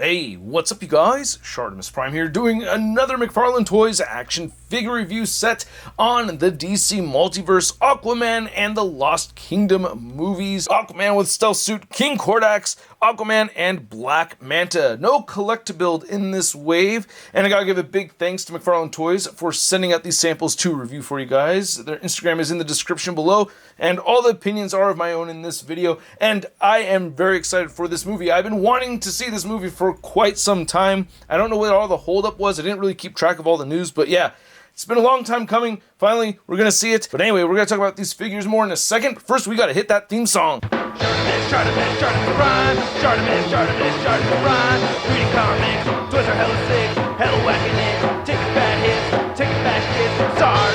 Hey, what's up you guys? ShartimusPrime here doing another McFarlane Toys action figure review set on the DC Multiverse Aquaman and the Lost Kingdom movies. Aquaman with stealth suit, King Kordax, Aquaman, and Black Manta. No collectible in this wave, and I gotta give a big thanks to McFarlane Toys for sending out these samples to review for you guys. Their Instagram is in the description below, and all the opinions are of my own in this video, and I am very excited for this movie. I've been wanting to see this movie for quite some time. I don't know what all the holdup was. I didn't really keep track of all the news, but yeah, it's been a long time coming. Finally, we're gonna see it. But anyway, we're gonna talk about these figures more in a second. First, we gotta hit that theme song. ShartimusPrime, ShartimusPrime, reading comics, toys are hella sick, hella whacking it, taking bad hits, taking bad shit, subscribe.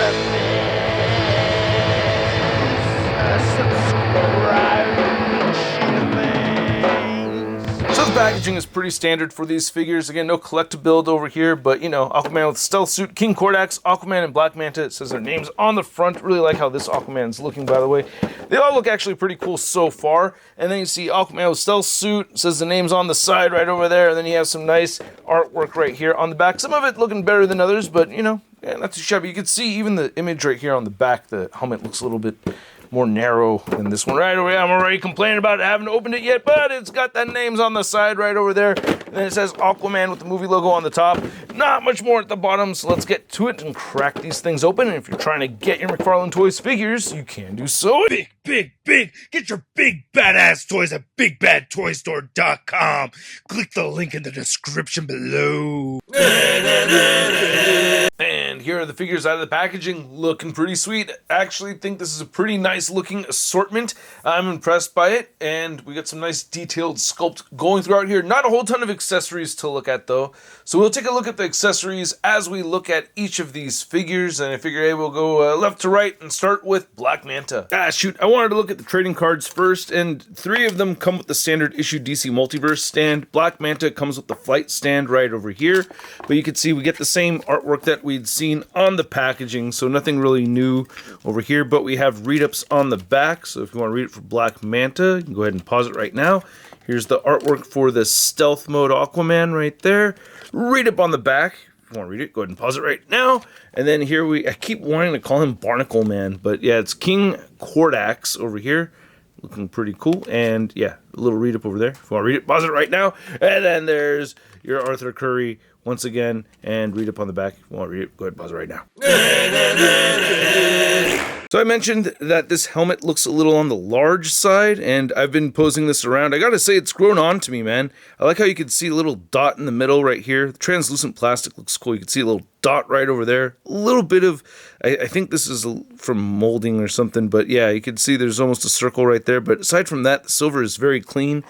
So the packaging is pretty standard for these figures. Again, no collectible over here, but you know, Aquaman with stealth suit, King Kordax, Aquaman, and Black Manta. It says their names on the front. Really like how this Aquaman's looking, by the way. They all look actually pretty cool so far. And then you see Aquaman with stealth suit. It says the names on the side right over there. And then you have some nice artwork right here on the back. Some of it looking better than others, but you know, yeah, not too shabby. You can see even the image right here on the back. The helmet looks a little bit more narrow than this one right over here. I'm already complaining about it. I haven't opened it yet, but it's got the names on the side right over there. And then it says Aquaman with the movie logo on the top. Not much more at the bottom, so let's get to it and crack these things open. And if you're trying to get your McFarlane Toys figures, you can do so. Big. Get your big badass toys at BigBadToyStore.com. Click the link in the description below. And here are the figures out of the packaging, looking pretty sweet. Actually think this is a pretty nice looking assortment. I'm impressed by it, and we got some nice detailed sculpt going throughout here. Not a whole ton of accessories to look at though, so we'll take a look at the accessories as we look at each of these figures, and I figure, hey, we'll go left to right and start with Black Manta. Shoot, I wanted to look at the trading cards first, and 3 of them come with the standard issue DC Multiverse stand. Black Manta comes with the flight stand right over here, but you can see we get the same artwork that we'd seen on the packaging, so nothing really new over here, but we have read-ups on the back, so if you want to read it for Black Manta, you can go ahead and pause it right now. Here's the artwork for the stealth mode Aquaman right there. Read up on the back. If you want to read it, go ahead and pause it right now. And then here I keep wanting to call him Barnacle Man, but yeah, it's King Kordax over here. Looking pretty cool. And yeah, a little read up over there. If you want to read it, pause it right now. And then there's your Arthur Curry once again, and read up on the back. If you want to read it, go ahead and pause it right now. So I mentioned that this helmet looks a little on the large side, and I've been posing this around. I gotta say, it's grown on to me, man. I like how you can see a little dot in the middle right here. The translucent plastic looks cool. You can see a little dot right over there. A little bit of, I think this is from molding or something, but yeah, you can see there's almost a circle right there. But aside from that, the silver is very clean.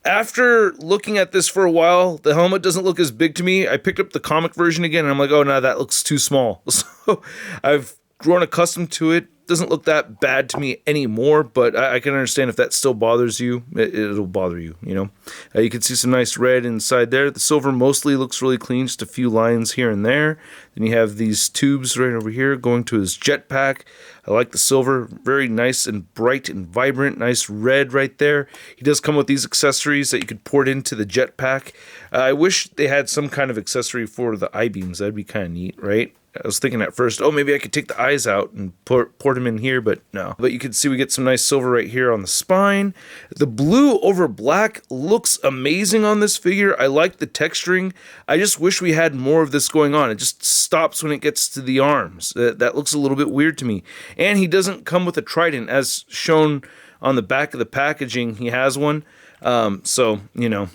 After looking at this for a while, the helmet doesn't look as big to me. I picked up the comic version again, and I'm like, oh, no, that looks too small. So I've grown accustomed to it. Doesn't look that bad to me anymore, but I can understand if that still bothers you. It'll bother you, you know. You can see some nice red inside there. The silver mostly looks really clean, just a few lines here and there. Then you have these tubes right over here going to his jetpack. I like the silver, very nice and bright and vibrant. Nice red right there. He does come with these accessories that you could port into the jetpack. I wish they had some kind of accessory for the I-beams. That'd be kind of neat, right? I was thinking at first, oh, maybe I could take the eyes out and port them in here, but no. But you can see we get some nice silver right here on the spine. The blue over black looks amazing on this figure. I like the texturing. I just wish we had more of this going on. It just stops when it gets to the arms. That looks a little bit weird to me. And he doesn't come with a trident, as shown on the back of the packaging. He has one. So, you know,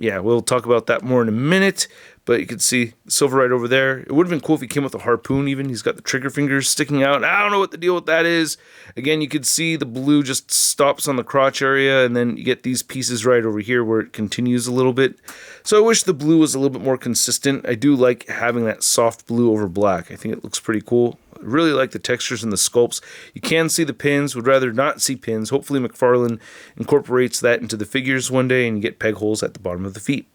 yeah, we'll talk about that more in a minute. But you can see silver right over there. It would have been cool if he came with a harpoon even. He's got the trigger fingers sticking out. I don't know what the deal with that is. Again, you could see the blue just stops on the crotch area, and then you get these pieces right over here where it continues a little bit. So I wish the blue was a little bit more consistent. I do like having that soft blue over black. I think it looks pretty cool. I really like the textures and the sculpts. You can see the pins. Would rather not see pins. Hopefully McFarlane incorporates that into the figures one day and you get peg holes at the bottom of the feet.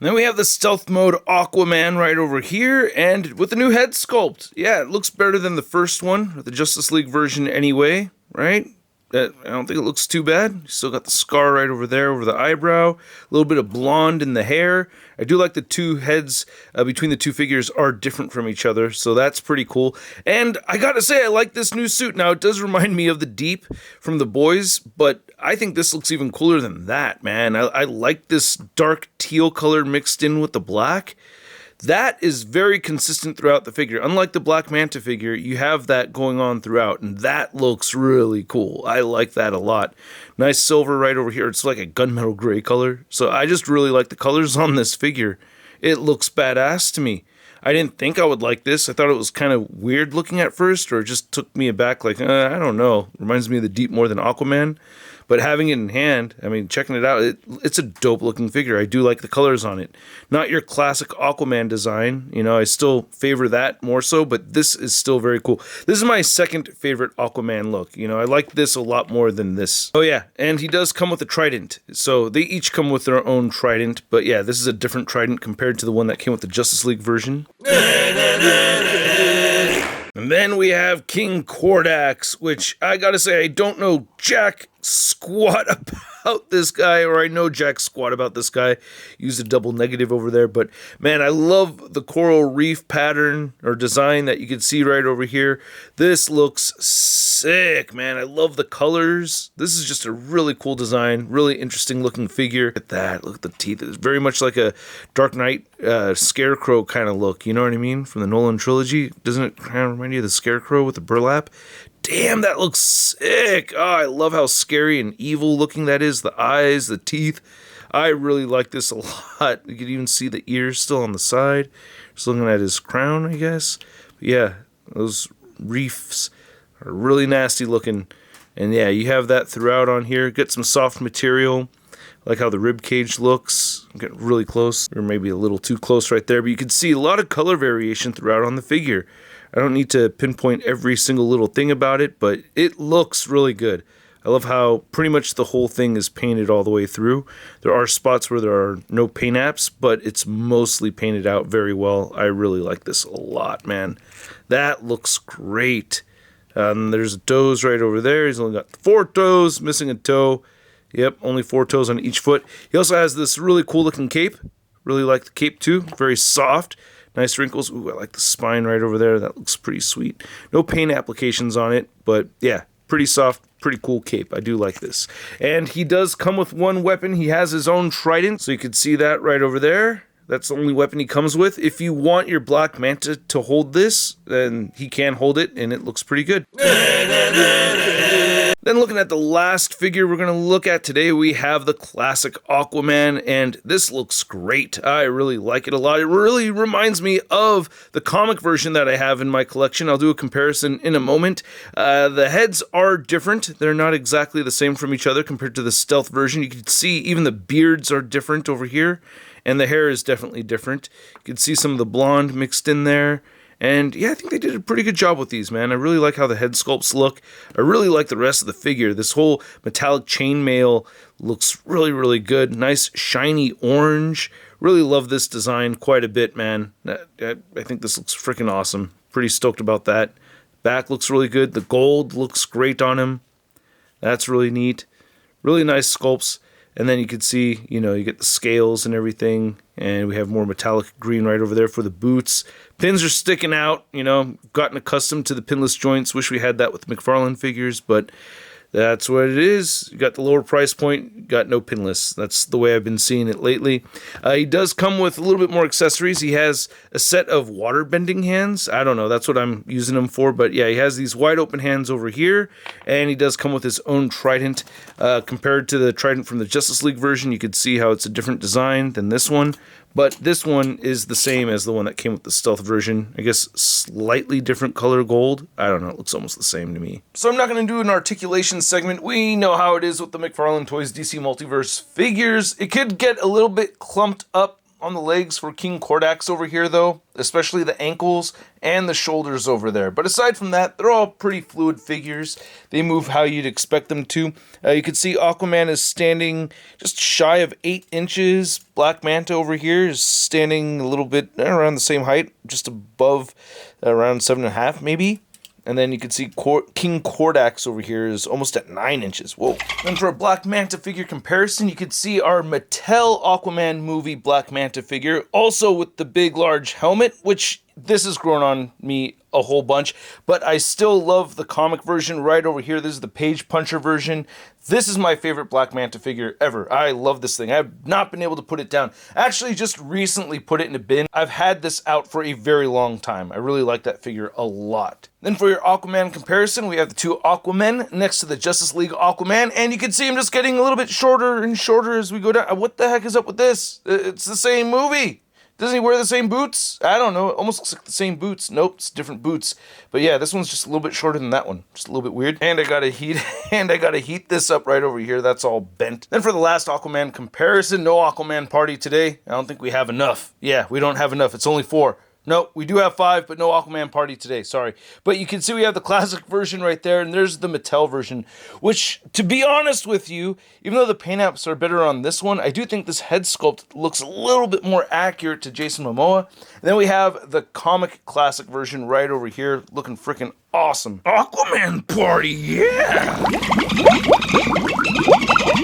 Then we have the stealth mode Aquaman right over here, and with the new head sculpt. Yeah, it looks better than the first one, or the Justice League version anyway, right? I don't think it looks too bad. Still got the scar right over there, over the eyebrow. A little bit of blonde in the hair. I do like the two heads between the two figures are different from each other, so that's pretty cool. And I gotta say, I like this new suit. Now, it does remind me of the Deep from The Boys, but I think this looks even cooler than that, man. I like this dark teal color mixed in with the black. That is very consistent throughout the figure. Unlike the Black Manta figure, you have that going on throughout, and that looks really cool. I like that a lot. Nice silver right over here. It's like a gunmetal gray color. So I just really like the colors on this figure. It looks badass to me. I didn't think I would like this. I thought it was kind of weird looking at first, or it just took me aback like, I don't know. Reminds me of the Deep more than Aquaman. But having it in hand, I mean, checking it out, it's a dope looking figure. I do like the colors on it. Not your classic Aquaman design. You know, I still favor that more so, but this is still very cool. This is my second favorite Aquaman look. You know, I like this a lot more than this. Oh yeah, and he does come with a trident. So they each come with their own trident. But yeah, this is a different trident compared to the one that came with the Justice League version. And then we have King Kordax, which I gotta say, I don't know jack squat about this guy, or I know jack squat about this guy. Use a double negative over there, but man, I love the coral reef pattern or design that you can see right over here. This looks sick, man. I love the colors. This is just a really cool design, really interesting looking figure. Look at that, look at the teeth. It's very much like a Dark Knight Scarecrow kind of look, you know what I mean? From the Nolan trilogy. Doesn't it kind of remind you of the Scarecrow with the burlap? Damn, that looks sick. Oh, I love how scary and evil looking that is. The eyes, the teeth. I really like this a lot. You can even see the ears still on the side. Just looking at his crown, I guess. But yeah, those reefs are really nasty looking. And yeah, you have that throughout on here. Get some soft material. I like how the rib cage looks. I'm getting really close, or maybe a little too close right there. But you can see a lot of color variation throughout on the figure. I don't need to pinpoint every single little thing about it, but it looks really good. I love how pretty much the whole thing is painted all the way through. There are spots where there are no paint apps, but it's mostly painted out very well. I really like this a lot, man. That looks great. There's toes right over there. He's only got 4 toes, missing a toe. Yep, only 4 toes on each foot. He also has this really cool looking cape. Really like the cape too. Very soft. Nice wrinkles. Ooh, I like the spine right over there. That looks pretty sweet. No paint applications on it, but yeah, pretty soft, pretty cool cape. I do like this. And he does come with one weapon. He has his own trident, so you can see that right over there. That's the only weapon he comes with. If you want your Black Manta to hold this, then he can hold it, and it looks pretty good. Then looking at the last figure we're going to look at today, we have the classic Aquaman, and this looks great. I really like it a lot. It really reminds me of the comic version that I have in my collection. I'll do a comparison in a moment. The heads are different. They're not exactly the same from each other compared to the stealth version. You can see even the beards are different over here, and the hair is definitely different. You can see some of the blonde mixed in there. And yeah, I think they did a pretty good job with these, man. I really like how the head sculpts look. I really like the rest of the figure. This whole metallic chainmail looks really, really good. Nice shiny orange. Really love this design quite a bit, man. I think this looks freaking awesome. Pretty stoked about that. Back looks really good. The gold looks great on him. That's really neat. Really nice sculpts. And then you can see, you know, you get the scales and everything. And we have more metallic green right over there for the boots. Pins are sticking out, you know. Gotten accustomed to the pinless joints. Wish we had that with McFarlane figures, but that's what it is. You got the lower price point, got no pinless. That's the way I've been seeing it lately. He does come with a little bit more accessories. He has a set of water bending hands. I don't know, that's what I'm using them for. But yeah, he has these wide open hands over here. And he does come with his own trident. Compared to the trident from the Justice League version, you could see how it's a different design than this one. But this one is the same as the one that came with the stealth version. I guess slightly different color gold. I don't know, it looks almost the same to me. So I'm not going to do an articulation segment. We know how it is with the McFarlane Toys DC Multiverse figures. It could get a little bit clumped up on the legs for King Kordax over here though, especially the ankles and the shoulders over there. But aside from that, they're all pretty fluid figures. They move how you'd expect them to. You can see Aquaman is standing just shy of 8 inches. Black Manta over here is standing a little bit around the same height, just above around 7.5 maybe. And then you can see King Kordax over here is almost at 9 inches. Whoa. And for a Black Manta figure comparison, you can see our Mattel Aquaman movie Black Manta figure, also with the big large helmet, which this has grown on me a whole bunch, but I still love the comic version right over here. This is the Page Puncher version. This is my favorite Black Manta figure ever. I love this thing. I have not been able to put it down. Actually, just recently put it in a bin. I've had this out for a very long time. I really like that figure a lot. Then for your Aquaman comparison, we have the two Aquamen next to the Justice League Aquaman, and you can see him just getting a little bit shorter and shorter as we go down. What the heck is up with this? It's the same movie. Doesn't he wear the same boots? I don't know. It almost looks like the same boots. Nope, it's different boots. But yeah, this one's just a little bit shorter than that one. Just a little bit weird. And I gotta heat this up right over here. That's all bent. Then for the last Aquaman comparison, no Aquaman party today. I don't think we have enough. Yeah, we don't have enough. It's only 4. No, we do have 5, but no Aquaman party today, sorry. But you can see we have the classic version right there, and there's the Mattel version, which, to be honest with you, even though the paint apps are better on this one, I do think this head sculpt looks a little bit more accurate to Jason Momoa. And then we have the comic classic version right over here, looking freaking awesome. Aquaman party, yeah!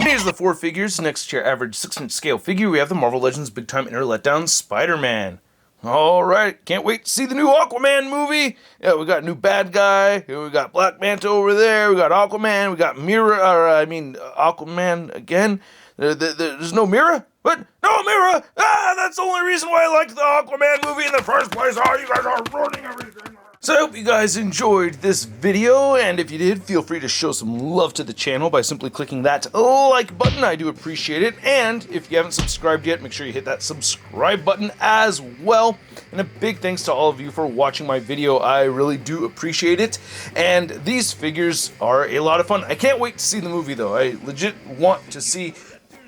Here's the 4 figures. Next to your average 6-inch scale figure, we have the Marvel Legends Big Time Inner Letdown Spider-Man. Alright, can't wait to see the new Aquaman movie. Yeah, we got a new bad guy. Here we got Black Manta over there. We got Aquaman. We got Aquaman again. There's no Mira? What? No Mira? That's the only reason why I liked the Aquaman movie in the first place. Oh, you guys are ruining everything. So I hope you guys enjoyed this video, and if you did, feel free to show some love to the channel by simply clicking that like button. I do appreciate it. And if you haven't subscribed yet, make sure you hit that subscribe button as well. And a big thanks to all of you for watching my video. I really do appreciate it. And these figures are a lot of fun. I can't wait to see the movie though. I legit want to see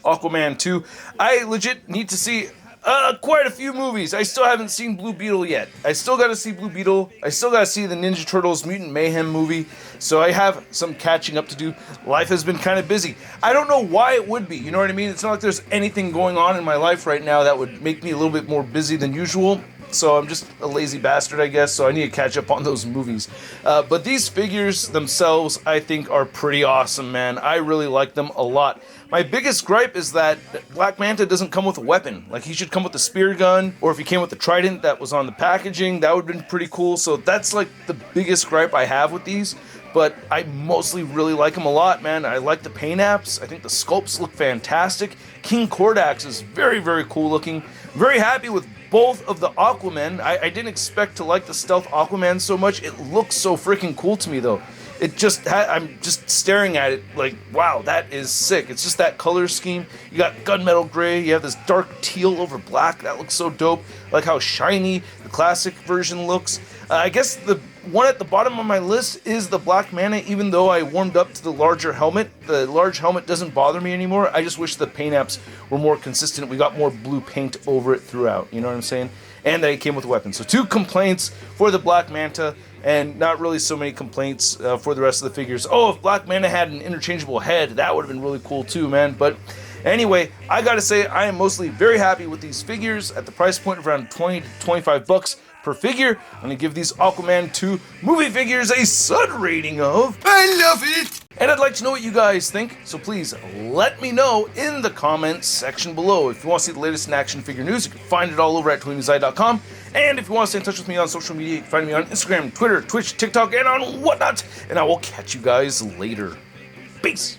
Aquaman 2. I legit need to see quite a few movies. I still haven't seen Blue Beetle yet. I still gotta see Blue Beetle. I still gotta see the Ninja Turtles Mutant Mayhem movie. So I have some catching up to do. Life has been kind of busy. I don't know why it would be, you know what I mean? It's not like there's anything going on in my life right now that would make me a little bit more busy than usual. So I'm just a lazy bastard, I guess, so I need to catch up on those movies. But these figures themselves, I think, are pretty awesome, man. I really like them a lot. My biggest gripe is that Black Manta doesn't come with a weapon. Like, he should come with a spear gun, or if he came with the trident that was on the packaging, that would have been pretty cool. So that's, like, the biggest gripe I have with these. But I mostly really like them a lot, man. I like the paint apps. I think the sculpts look fantastic. King Kordax is very, very cool looking. Very happy with both of the Aquamen. I didn't expect to like the Stealth Aquaman so much. It looks so freaking cool to me, though. I'm just staring at it like, wow, that is sick. It's just that color scheme. You got gunmetal gray. You have this dark teal over black. That looks so dope. I like how shiny the classic version looks. I guess the one at the bottom of my list is the Black Manta, even though I warmed up to the larger helmet. The large helmet doesn't bother me anymore. I just wish the paint apps were more consistent. We got more blue paint over it throughout, you know what I'm saying? And that it came with weapons. So 2 complaints for the Black Manta, and not really so many complaints for the rest of the figures. Oh, if Black Manta had an interchangeable head, that would have been really cool too, man. But anyway, I gotta say, I am mostly very happy with these figures at the price point of around 20 to 25 bucks per figure. I'm gonna give these Aquaman 2 movie figures a Sud rating of I love it! And I'd like to know what you guys think, so please let me know in the comments section below. If you want to see the latest in action figure news, you can find it all over at ToyNewsI.com. And if you want to stay in touch with me on social media, you can find me on Instagram, Twitter, Twitch, TikTok, and on whatnot. And I will catch you guys later. Peace!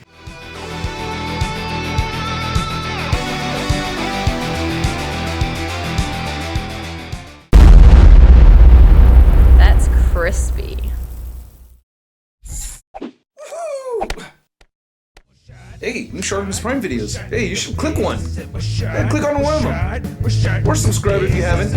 That's crispy. Hey, new ShartimusPrime videos. Hey, you should click one. Yeah, click on one of them. Or subscribe if you haven't.